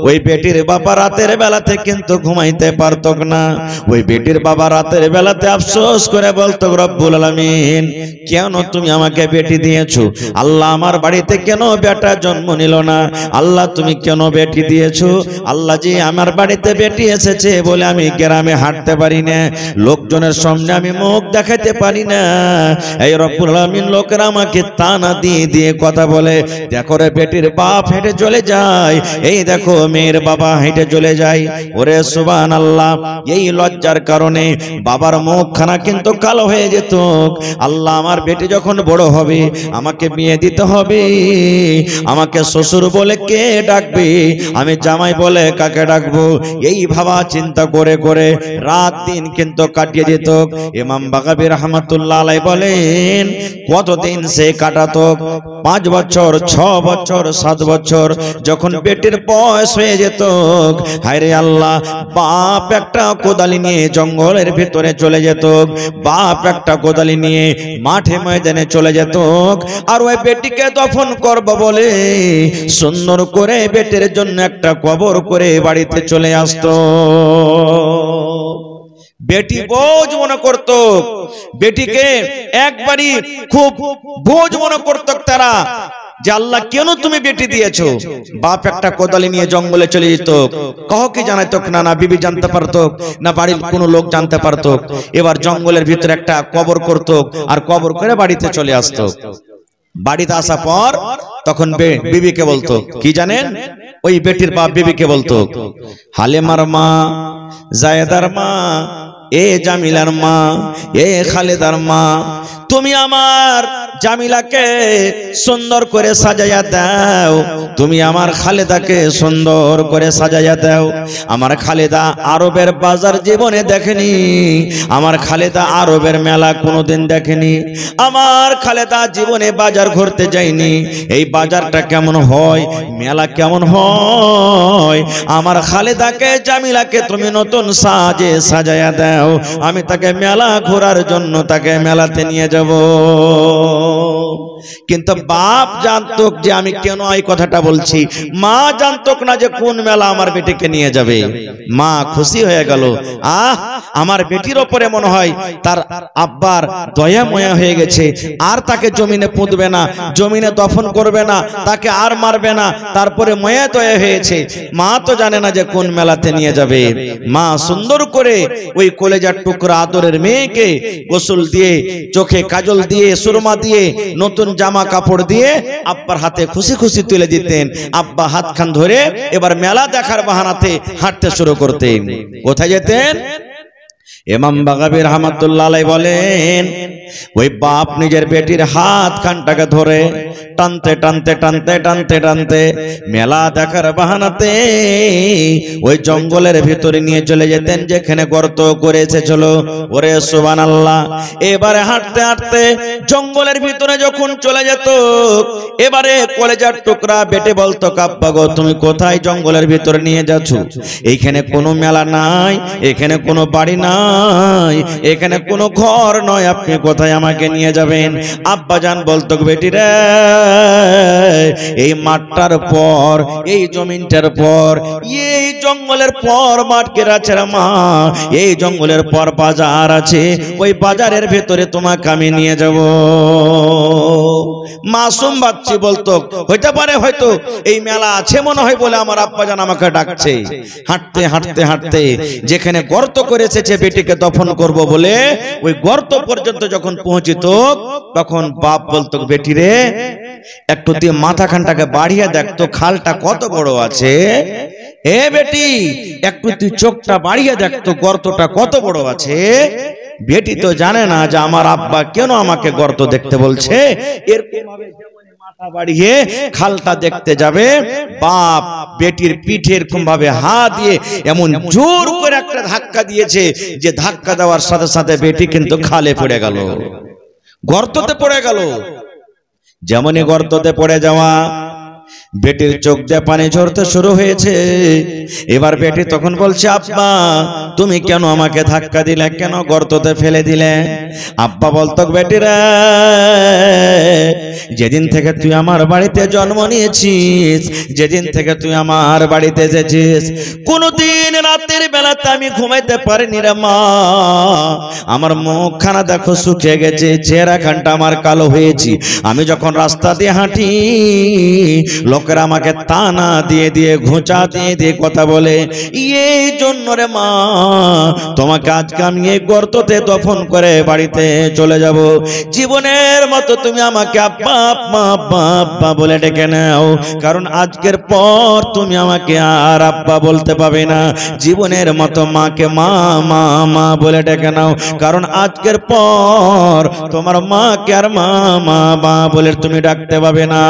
ওই বেটির বাবা রাতের বেলাতে কিন্তু ঘুমাইতে পারতো না। ওই বেটির বাবা রাতের বেলাতে আফসোস করে বলতো, রব্বুল আলামিন কেন তুমি আমাকে বেটি দিয়েছো? আল্লাহ আমার বাড়িতে কেন বেটা জন্ম নিল না? আল্লাহ তুমি কেন বেটি দিয়েছো? আল্লাহ জি আমার বাড়িতে বেটি এসেছে বলে আমি গ্রামে হাঁটতে পারি না, লোকজনের সামনে আমি মুখ দেখাতে পারি না। এই রব্বুল আলামিন লোকেরা আমাকে তানা দিয়ে দিয়ে কথা বলে, দেখো রে বেটির বাপ হেঁটে চলে যায়, এই দেখো মেয়ের বাবা হেঁটে চলে যায়। ওরে সুবহানাল্লাহ, এই লজ্জার কারণে বাবার মুখখানা কিন্তু কালো হয়ে যেত। আল্লাহ আমার বেটি যখন বড় হবে, আমাকে বিয়ে দিতে হবে, আমাকে শ্বশুর বলে কে ডাকবে, আমি জামাই বলে কাকে ডাকবো, এই ভাবা চিন্তা করে করে রাত দিন কিন্তু কাটিয়ে যেত। ইমাম বাগাবী রাহমাতুল্লাহ আলাইহি বলেন কতদিন সে কাটাতো? 5 বছর, 6 বছর, 7 বছর। যখন বেটির বয়স হয়ে যেত, হায়রে আল্লাহ, বাপ একটা কোদালি নিয়ে জঙ্গলের ভিতরে চলে যেত, বাপ একটা কোদালি নিয়ে মাঠে ময়দানে চলে যেত, আর ওই বেটিকে দফন করব বলে সুন্দর করে বেটির জন্য একটা কবর করে বাড়িতে চলে আসতো। বেটি বোঝ মনে করত, বেটিকে একবারই খুব বোঝ মনে করত তারা, যে আল্লাহ কেন তুমি বেটি দিয়েছো? বাপ একটা কোদালি নিয়ে জঙ্গলে চলে যেত, কাউকে জানাইতো না, না বিবি জানতে পারতো, না বাড়ির কোনো লোক জানতে পারতো। এবার জঙ্গলের ভিতরে একটা কবর করত, আর কবর করে বাড়িতে চলে আসতো। বাড়িতে আসা পর তখন বিবিকে বলতো, কি জানেন? ওই বেটির বাপ বিবিকে বলতো, হালিমার মা, জায়েদার মা, এ জামিলার মা, এ খালেদার মা, তুমি আমার জামিলাকে সুন্দর করে সাজাইয়া দাও, তুমি আমার খালেদাকে সুন্দর করে সাজাইয়া দাও। আমার খালেদা আরবের বাজার জীবনে দেখেনি, আমার খালেদা আরবের মেলা কোনোদিন দেখেনি, আমার খালেদা জীবনে বাজার ঘুরতে যায়নি। এই বাজারটা কেমন হয়, মেলা কেমন হয়, আমার খালেদাকে জামিলাকে তুমি নতুন সাজে সাজাইয়া দাও, আমি তাকে মেলা ঘোরার জন্য তাকে মেলাতে নিয়ে যাব। কিন্তু বাপ জানতো যে আমি কেন এই কথাটা বলছি, মা জানতো না যে কোন মেলা আমার বেটিকে নিয়ে যাবে। মা খুশি হয়ে গেল, আমার বেটির ওপরে মনে হয় তার আব্বার দয়া ময়া হয়ে গেছে, আর তাকে জমিনে পুঁতবে না, জমিনে দফন করবে না, তাকে আর মারবে না, তারপরে ময়া দয়া হয়েছে। মা তো জানে না যে কোন মেলাতে নিয়ে যাবে। মা সুন্দর করে ওই কলেজার টুকরা আদরের মেয়েকে গোসল দিয়ে, চোখে কাজল দিয়ে, সুরমা দিয়ে, নতুন জামা কাপড় দিয়ে আব্বার হাতে খুশি খুশি তুলে দিতেন। আব্বা হাতখান ধরে এবার মেলা দেখার বাহানাতে হাঁটতে শুরু করতেন। কোথায় যেতেন? ইমাম বাগাবী রাহমাতুল্লাহ আলাইহি বলেন, ওই বাপ নিজের বেটির হাত খানটাকে ধরে টানতে টানতে টানতে টানতে টানতে মেলা দেখার বাহানাতে ওই জঙ্গলের ভিতরে নিয়ে চলে যেতেন, যেখানে গর্ত করে এসেছিল। ওরে সুবহানাল্লাহ, এবারে হাঁটতে হাঁটতে জঙ্গলের ভিতরে যখন চলে যেত, এবারে কলেজার টুকরা বেটে বলতো, কাব্বা গো, তুমি কোথায় জঙ্গলের ভিতরে নিয়ে যাচ্ছ? এইখানে কোনো মেলা নাই, এখানে কোনো বাড়ি নাই, এখানে কোনো ঘর নয়, আপনি কোথায় আমাকে নিয়ে যাবেন? আব্বা জান বলতো, বেটি রে, এই মাঠটার পর, এই জমিনটার পর, এই জঙ্গলের পর মাঠ কেরাছে মা, এই জঙ্গলের পর বাজার আছে, ওই বাজারের ভেতরে তোমাকে আমি নিয়ে যাব। মাসুম বাচ্চা বলতো, হইতে পারে হয়তো এই মেলা আছে মনে হয় বলে আমার আব্বা জান আমাকে ডাকছে। হাঁটতে হাঁটতে হাঁটতে যেখানে গর্ত করে এসেছে বেটিকে দফন করব বলে, ওই গর্ত পর্যন্ত যখন পৌঁছিত, তখন বাপ বলতো, বেটি রে, একটু তুই মাথাখানটাকে বাড়িয়ে দেখতো, খালটা কত বড় আছে। এ বেটি, একটু তুই চোখটা বাড়িয়ে দেখতো, গর্তটা কত বড় আছে। বেটি তো জানে না যে আমার আব্বা কেন আমাকে গর্ত দেখতে বলছে। এরকম ভাবে মাথা বাড়িয়ে খালটা দেখতে যাবে, বাপ বেটির পিঠে এরকম ভাবে হাত দিয়ে এমন জোর করে একটা ধাক্কা দিয়েছে, যে ধাক্কা দেওয়ার সাথে সাথে বেটি কিন্তু খালে পড়ে গেল, গর্ততে পড়ে গেল। যেমনই গর্ততে পড়ে যাওয়া, বেটির চোখ দিয়ে পানি ঝরতে শুরু হয়েছে। এবার বেটি তখন বলছে, আব্বা তুমি কেন আমাকে ধাক্কা দিলে, কেন গর্ততে ফেলে দিলে? আব্বা বলতো, বেটিরা যেদিন থেকে তুই আমার বাড়িতে জন্ম নিয়েছিস, যেদিন থেকে তুই আমার বাড়িতে এসেছিস, কোনদিন রাতের বেলাতে আমি ঘুমাইতে পারিনি রে মা। আমার মুখখানা দেখো শুকিয়ে গেছে, চেহারাখানটা আমার কালো হয়েছি। আমি যখন রাস্তা দিয়ে হাঁটি লোকেরা আমাকে তানা দিয়ে দিয়ে ঘোঁচা দিয়ে দিয়ে কথা বলে। এই জন্য রে মা তোমাকে আজকে আমি এই গর্ততে দফন করে বাড়িতে চলে যাব। জীবনের মতো তুমি আমাকে আব্বা আব্বা আব্বা আব্বা বলে ডেকে নাও, কারণ আজকের পর তুমি আমাকে আর আব্বা বলতে পাবে না। জীবনের মতো মাকে মা মা মা বলে ডেকে নাও, কারণ আজকের পর তোমার মাকে আর মা মা মা বলে তুমি ডাকতে পাবে না।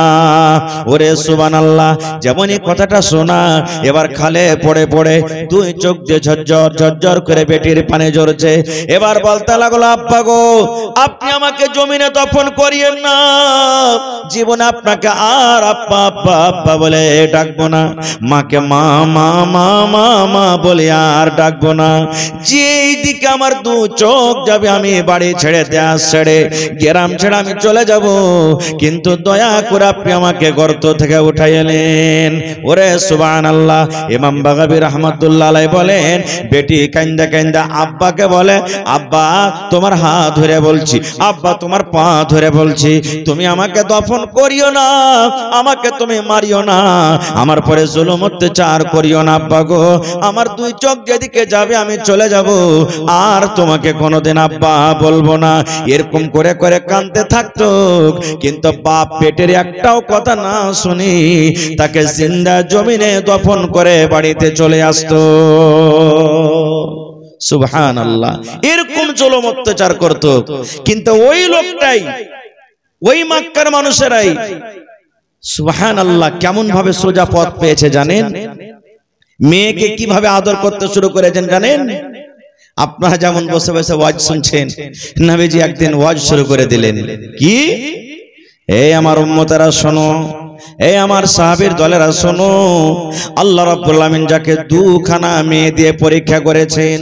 ওরে সুবহানাল্লাহ, যেমনই কথাটা শোনা এবার খালে পড়ে পড়ে দুই চোখ দিয়ে ঝরঝর ঝরঝর করে বেটির পানি ঝরছে। এবার বলতে লাগলো, আব্বা গো আপনি আমাকে জমিনে দফন করিয়েন না, জীবনে আপনাকে আর আব্বা আব্বা আব্বা বলে ডাকবো না, মাকে মা মা মা মা মা বলে আর ডাকবো না। যেই দিকে আমার দু চোখ যাবে আমি বাড়ি ছেড়ে দেশ ছেড়ে গ্রাম ছেড়ে আমি চলে যাব, কিন্তু দয়া করে আপনি আমাকে গর্ত থেকে উঠাই এলেন। ওরে সুবহানাল্লাহ। ইমাম বাগাবী রাহমাতুল্লাহ আলাইহি বলেন, বেটি কান্দা কান্দা আব্বাকে বলে, আব্বা তোমার হাত ধরে বলছি, আব্বা তোমার পা ধরে বলছি, তুমি আমাকে দফন করিও না, আমাকে তুমি মারিও না, আমার পরে জুলুম অত্যাচার করিও না আব্বা গো। আমার দুই চোখ যেদিকে যাবে আমি চলে যাব, আর তোমাকে কোনোদিন আব্বা বলবো না। এরকম করে করে কাঁদতে থাকতো, কিন্তু বাপ পেটের একটাও কথা না শুনি তাকে জিন্দা জমিনে দফন করে বাড়িতে চলে আসতো। সুবহানাল্লাহ। এরকম জুলুম অত্যাচার করতো, কিন্তু ওই লোকটাই, ওই মক্কার মানুষেরাই সুবহানাল্লাহ কেমন ভাবে সোজা পথ পেয়েছে জানেন? মেয়েকে কিভাবে আদর করতে শুরু করেছেন জানেন? আপনারা যেমন বসে বসে ওয়াজ শুনছেন, নবীজি একদিন ওয়াজ শুরু করে দিলেন। কি? এই আমার উম্মতেরা শোনো, এই আমার সাহাবীর দলেরা শোনো, আল্লাহ রাব্বুল আলামিন যাকে দুখানা মেয়ে দিয়ে পরীক্ষা করেছেন,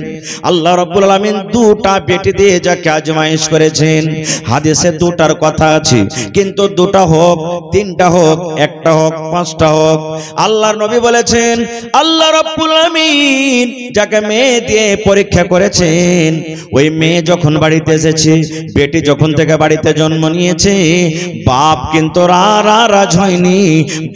আল্লাহ রাব্বুল আলামিন দুটা বেটি দিয়ে যাকে আজমাইশ করেছেন, হাদিসে দুটার কথা আছে, কিন্তু দুটা হোক, তিনটা হোক, একটা হোক, পাঁচটা হোক, আল্লাহর নবী বলেছেন আল্লাহ রাব্বুল আলামিন যাকে মেয়ে দিয়ে পরীক্ষা করেছেন, ওই মেয়ে যখন বাড়িতে এসেছে, বেটি যখন থেকে বাড়িতে জন্ম নিয়েছে, বাপ কিন্তু রাজ হয়নি,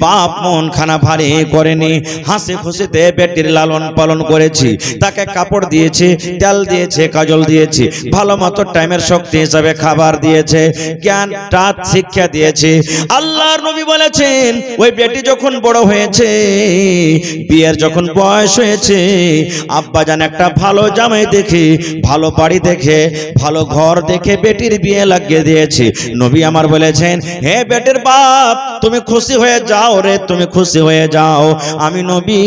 বাপ মন খানা ভারী করেনি, হাসি খুশিতে বেটির লালন পালন করেছি, তাকে কাপড় দিয়েছে, তেল দিয়েছে, কাজল দিয়েছে, ভালো মতো টাইমের শক্তি হিসাবে খাবার দিয়েছে, জ্ঞান রাত শিক্ষা দিয়েছে। আল্লাহর নবী বলেছেন ওই বেটি যখন বড় হয়েছে, বিয়ের যখন বয়স হয়েছে, আব্বা জান একটা ভালো জামাই দেখে, ভালো বাড়ি দেখে, ভালো ঘর দেখে বেটির বিয়ে লাগিয়ে দিয়েছে। নবী আমার বলেছেন, হে বেটির বাপ তুমি খুশি হয়ে যাও রে, তুমি খুশি হয়ে যাও, আমি নবী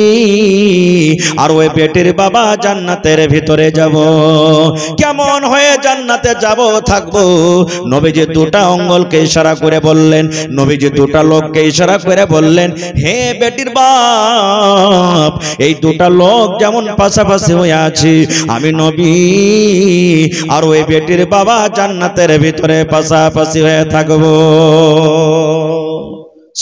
আর ওই বেটির বাবা জান্নাতের ভিতরে যাব। কেমন হয়ে জান্নাতে যাব থাকবো? নবীজি দুটা আঙ্গুলকে ইশারা করে বললেন, নবীজি দুটা লোককে ইশারা করে বললেন, হে বেটির বাপ এই দুটা লোক যেমন পাশাপাশি হয়ে আছে, আমি নবী আর ওই বেটির বাবা জান্নাতের ভিতরে পাশাপাশি হয়ে থাকবো।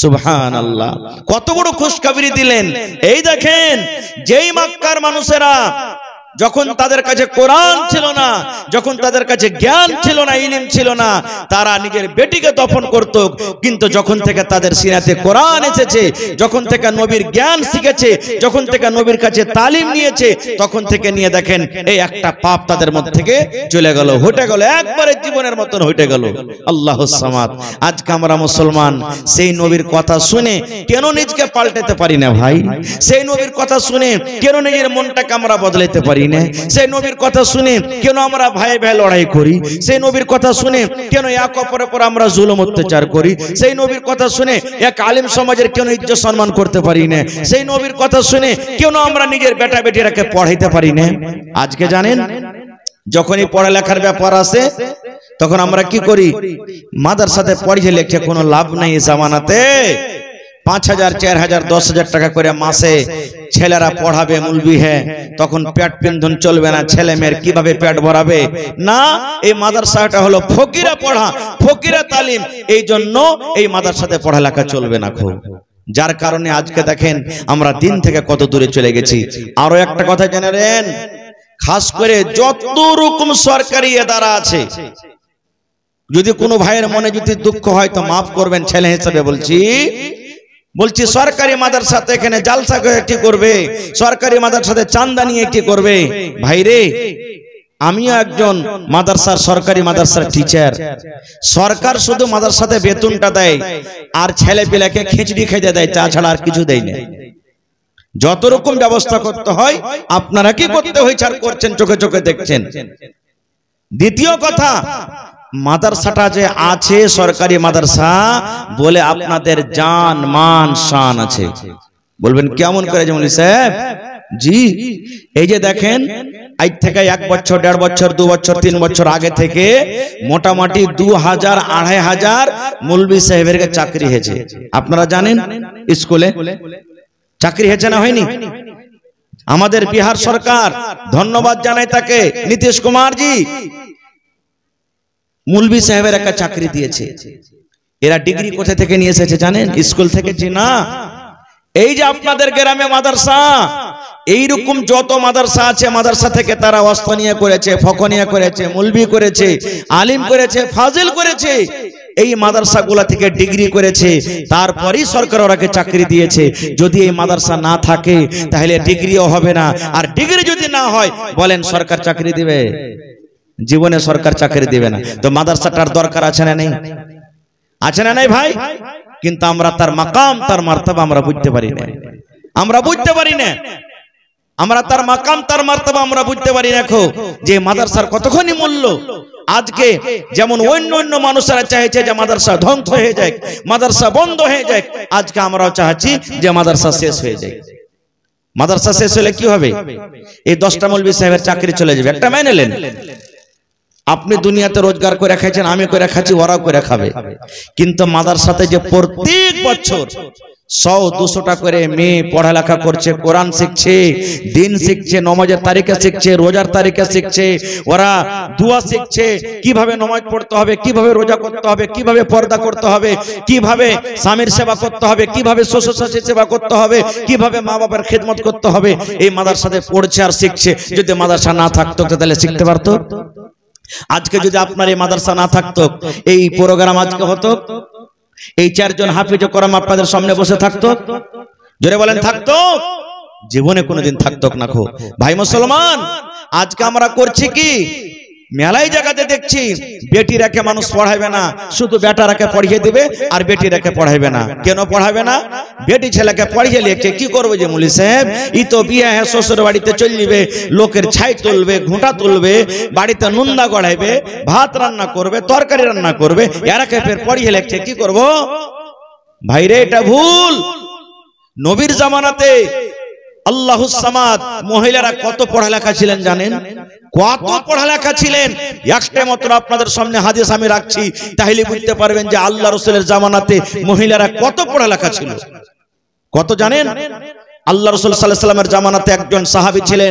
সুবহানাল্লাহ। কত বড় খুশখবরি দিলেন। এই দেখেন, যেই মক্কার মানুষেরা যখন তাদের কাছে কোরআন ছিল না, যখন তাদের কাছে জ্ঞান ছিল না, ইলম ছিল না, তারা নিজের বেটিকে দফন করত, কিন্তু যখন থেকে তাদের সিনাতে কোরআন এসেছে, যখন থেকে নবীর জ্ঞান শিখেছে, যখন থেকে নবীর কাছে তালিম নিয়েছে, তখন থেকে নিয়ে দেখেন এই একটা পাপ তাদের মধ্যে থেকে চলে গেল, হটে গেল, একবারে জীবনের মতন হটে গেল। আল্লাহুস সামাদ। আজকে আমরা মুসলমান সেই নবীর কথা শুনে কেন নিজকে পাল্টাতে পারি না ভাই? সেই নবীর কথা শুনে কেন নিজের মনটাকে আমরা বদলাতে পারি না? সেই নবীর কথা শুনে কেন আমরা ভাই ভাই লড়াই করি? সেই নবীর কথা শুনে কেন এক অপরের উপর আমরা জুলুম অত্যাচার করি? সেই নবীর কথা শুনে এক আলেম সমাজের কেন ইজ্জত সম্মান করতে পারি না? সেই নবীর কথা শুনে কেন আমরা নিজের বেটা বেটিরাকে পড়াইতে পারি না? আজকে জানেন, যখনই পড়ালেখার ব্যাপার আসে তখন আমরা কি করি? মাদ্রাসাতে পড়িয়ে লেখে কোনো লাভ নাই জামানাতে, 5,000 4,000 10,000 টাকা করে মাসে ছেলেরা পড়াবে মৌলবি হ্যাঁ, তখন পেট পিন্ধন চলবে না, ছেলে মেয়ের কিভাবে পেট ভরাবে না। এই মাদ্রাসাটা হলো ফকিরা পড়া, ফকিরা তালিম, এই জন্য এই মাদ্রাসাতে পড়ালেখা চলবে না খুব, যার কারণে আজকে দেখেন আমরা দিন থেকে কত দূরে চলে গেছি। আরো একটা কথা জেনে নেন, খাস করে যত রকম সরকারি ইদারা আছে, যদি কোনো ভাইয়ের মনে যদি দুঃখ হয় তো মাফ করবেন, ছেলে হিসেবে বলছি সরকারি মাদ্রাসাতে এখানে জালসা করে কি করবে, সরকারি মাদ্রাসাতে চাঁদা নিয়ে কি করবে। ভাইরে, আমিও একজন মাদ্রাসার সরকারি মাদ্রাসার টিচার। সরকার শুধু মাদ্রাসাতে বেতনটা দেয় আর ছেলে পেলেকে খিচড়ি খেতে দেয়, চা ছাড়া আর কিছু দেয় না। যত রকম ব্যবস্থা করতে হয় আপনারা কি করতে হয়েছে আর করছেন, চোখে চোখে দেখছেন। দ্বিতীয় কথা, মাদ্রাসাটা যে আছে সরকারি মাদ্রাসা বলে আপনাদের জান মান শান আছে। বলবেন কেমন করে? যেমন সাহেব জি, এই যে দেখেন আজ থেকে 1 বছর 1.5 বছর 2 বছর 3 বছর আগে থেকে মোটামুটি 2000 2500 মৌলভী সাহেবের চাকরি হয়েছে। আপনারা জানেন স্কুলে চাকরি হয়েছে না হয়নি? আমাদের বিহার সরকার, ধন্যবাদ জানাই তাকে, নীতিশ কুমার জি, মৌলভী সাহেবের একটা চাকরি দিয়েছে। এরা ডিগ্রি কোথা থেকে নিয়ে এসেছে জানেন? স্কুল থেকে। জি না, এই যে আপনাদের গ্রামে মাদ্রাসা, এইরকম যত মাদ্রাসা আছে মাদ্রাসা থেকে তারা ওয়াস্তানিয়া করেছে, ফকনিয়া করেছে, মৌলভী করেছে, আলিম করেছে, ফাজিল করেছে। এই মাদ্রাসাগুলা থেকে ডিগ্রি করেছে, তারপরেই সরকার ওরাকে চাকরি দিয়েছে। যদি এই মাদ্রাসা না থাকে তাহলে ডিগ্রিও হবে না, আর ডিগ্রি যদি না হয় বলেন সরকার চাকরি দিবে? জীবনে সরকার চাকরি দিবে না। তো মাদ্রাসাটার দরকার আছে না নেই? আছে না নাই ভাই? কিন্তু আমরা তার মাকাম তার মার্তবা আমরা বুঝতে পারি না, আমরা বুঝতে পারি না, আমরা তার মাকাম তার মার্তবা আমরা বুঝতে পারি না যে মাদ্রাসার কতখানি মূল্য। আজকে যেমন অন্য অন্য মানুষেরা চাইছে যে মাদ্রাসা ধ্বংস হয়ে যায়, মাদ্রাসা বন্ধ হয়ে যায়, আজকে আমরাও চাচ্ছি যে মাদ্রাসা শেষ হয়ে যায়। মাদ্রাসা শেষ হলে কি হবে? এই 10টা মৌলভী সাহেবের চাকরি চলে যাবে। একটা মেনে নেন, আপনি দুনিয়াতে রোজগার করে খাইছেন, আমি করে খাচ্ছি, ওরাও করে খাবে। কিন্তু মাদ্রাসাতে যে প্রত্যেক বছর 100-200টা করে মেয়ে পড়ালেখা করছে, কোরআন শিখছে, দিন শিখছে, নমাজের তারিকা শিখছে, রোজার তারিকা শিখছে, ওরা দোয়া শিখছে, কিভাবে নামাজ পড়তে হবে, কিভাবে রোজা করতে হবে, কিভাবে পর্দা করতে হবে, কিভাবে স্বামীর সেবা করতে হবে, কিভাবে শ্বশুর শাশুড়ির সেবা করতে হবে, কিভাবে মা বাবার খেদমত করতে হবে, এই মাদ্রাসাতে পড়ছে আর শিখছে। যদি মাদ্রাসা না থাকতো তাহলে শিখতে পারতো? আজকে যদি আপনার এই মাদ্রাসা না থাকতো এই প্রোগ্রাম আজকে হতো? এই 4 জন হাফিজ কোরআন আপনাদের সামনে বসে থাকতো? জোরে বলেন থাকতো? জীবনে কোনোদিন থাকতো না। ভাই মুসলমান, আজকে আমরা করছি কি? মেলাই জায়গাতে দেখছি বেটিরাকে মানুষ পড়াইবে না, শুধু বেটারাকে পড়িয়ে দিবে আর বেটিরাকে পড়াইবে না। কেন পড়াবে না? বেটি ছেলেকে পড়িয়ে লিখছে কি করবে যে মুলি সাহেব, ই তো বিয়ে হ্যাঁ শ্বশুর বাড়িতে চলে যাবে, লোকের ছাই তুলবে, ঘুঁটা তুলবে, বাড়িতে নুন্দা গড়াইবে, ভাত রান্না করবে, তরকারি রান্না করবে, এরাকে ফের পড়িয়ে লিখছে কি করব? ভাইরে, এটা ভুল। নবীর জামানাতে আল্লাহুস সামাদ মহিলারা কত পড়ালেখা ছিলেন জানেন? কত পড়ালেখা ছিলেন। একটা মাত্র আপনাদের সামনে হাদিস আমি রাখছি, তাহলে বুঝতে পারবেন যে আল্লাহ রাসূলের জামানাতে মহিলারা কত পড়ালেখা ছিল। কত জানেন? আল্লাহ রাসূল সাল্লাল্লাহু আলাইহি ওয়াসাল্লামের জামানাতে একজন সাহাবী ছিলেন,